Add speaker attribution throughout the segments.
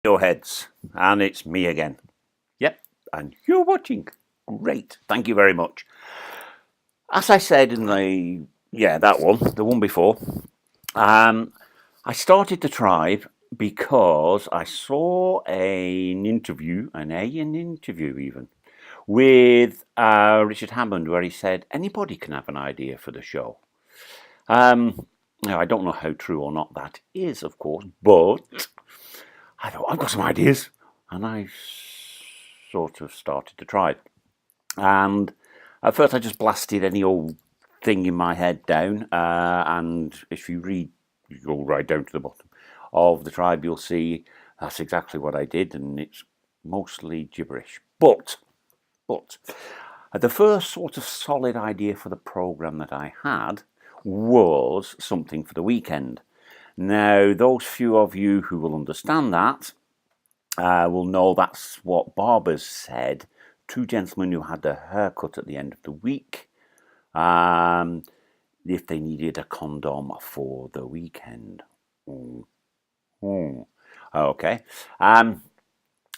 Speaker 1: Your heads, and it's me again. Yep, and you're watching. Great, thank you very much. As I said in the one before, I started the tribe because I saw an interview, an interview even, with Richard Hammond, where he said anybody can have an idea for the show. Now, I don't know how true or not that is, of course, but I thought I've got some ideas, and I sort of started to try. And at first, I just blasted any old thing in my head down. And if you read, you go right down to the bottom of the tribe, you'll see that's exactly what I did, and it's mostly gibberish. But the first sort of solid idea for the program that I had was something for the weekend. Now, those few of you who will understand that will know that's what barbers said. Two gentlemen who had their hair cut at the end of the week, if they needed a condom for the weekend. Okay. And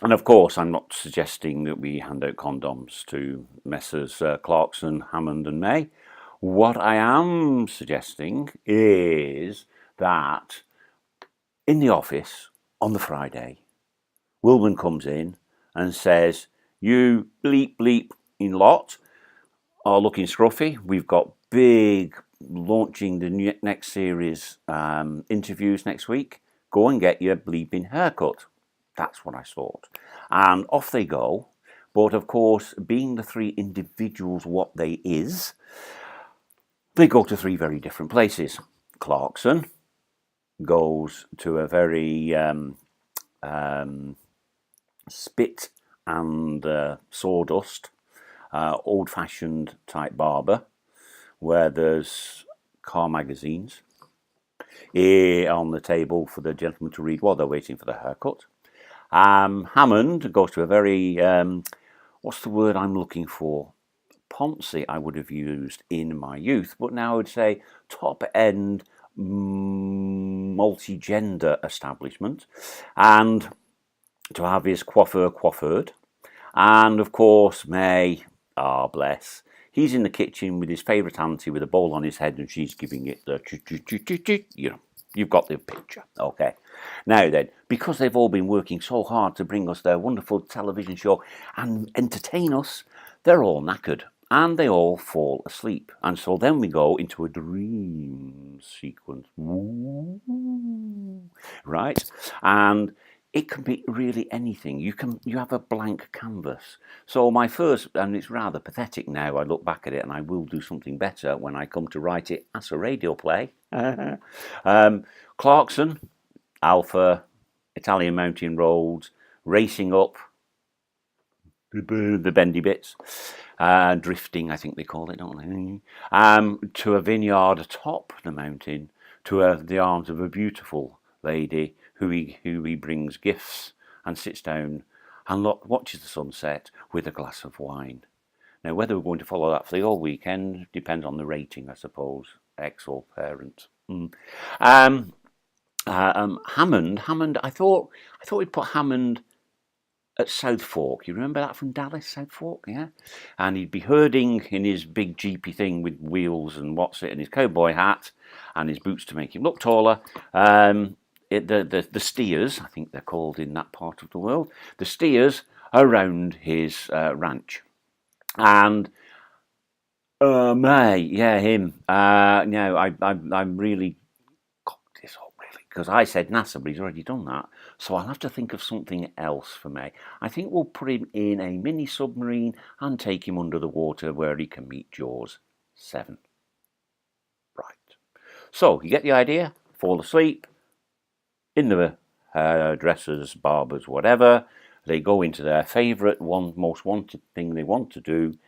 Speaker 1: of course, I'm not suggesting that we hand out condoms to Messrs. Clarkson, Hammond, and May. What I am suggesting is that in the office on the Friday, Wilburn comes in and says, "You bleep bleep in lot are looking scruffy. We've got big launching the next series interviews next week. Go and get your bleeping haircut." That's what I thought. And off they go. But of course, being the three individuals what they is, they go to three very different places. Clarkson goes to a very spit and sawdust, old-fashioned type barber, where there's car magazines on the table for the gentlemen to read while they're waiting for the haircut. Hammond goes to a very, what's the word I'm looking for? Poncy I would have used in my youth, but now I would say top-end multi-gender establishment, and to have his coiffeur coiffured. And of course, May, bless, he's in the kitchen with his favourite auntie with a bowl on his head, and she's giving it the you've got the picture. Okay. Now then, because they've all been working so hard to bring us their wonderful television show and entertain us, they're all knackered and they all fall asleep. And so then we go into a dream sequence. Right? And it can be really anything. You have a blank canvas. So my first, and it's rather pathetic now, I look back at it, and I will do something better when I come to write it as a radio play. Clarkson, Alpha, Italian mountain roads, racing up the bendy bits, drifting, I think they call it, don't they? To a vineyard atop the mountain, to the arms of a beautiful lady who he brings gifts and sits down and watches the sunset with a glass of wine. Now, whether we're going to follow that for the whole weekend depends on the rating, I suppose, ex or parent. Hammond. I thought we'd put Hammond at South Fork. You remember that from Dallas, South Fork, yeah? And he'd be herding in his big jeepy thing with wheels and and his cowboy hat and his boots to make him look taller. The steers, I think they're called in that part of the world, the steers around his ranch. And May, yeah, him. No, I'm really cocked this up, really, because I said NASA, but he's already done that. So I'll have to think of something else for May. I think we'll put him in a mini submarine and take him under the water where he can meet Jaws 7. Right. So, you get the idea? Fall asleep in the dressers, barbers, whatever. They go into their favourite, most wanted thing they want to do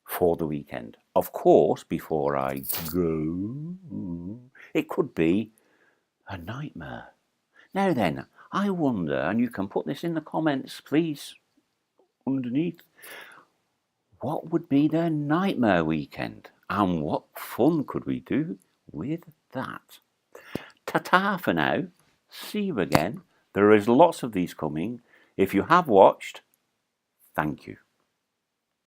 Speaker 1: for the weekend. Of course, before I go, it could be a nightmare. Now then, I wonder, and you can put this in the comments, please, underneath, what would be their nightmare weekend? And what fun could we do with that? Ta-ta for now. See you again There is lots of these coming. If you have watched, thank you.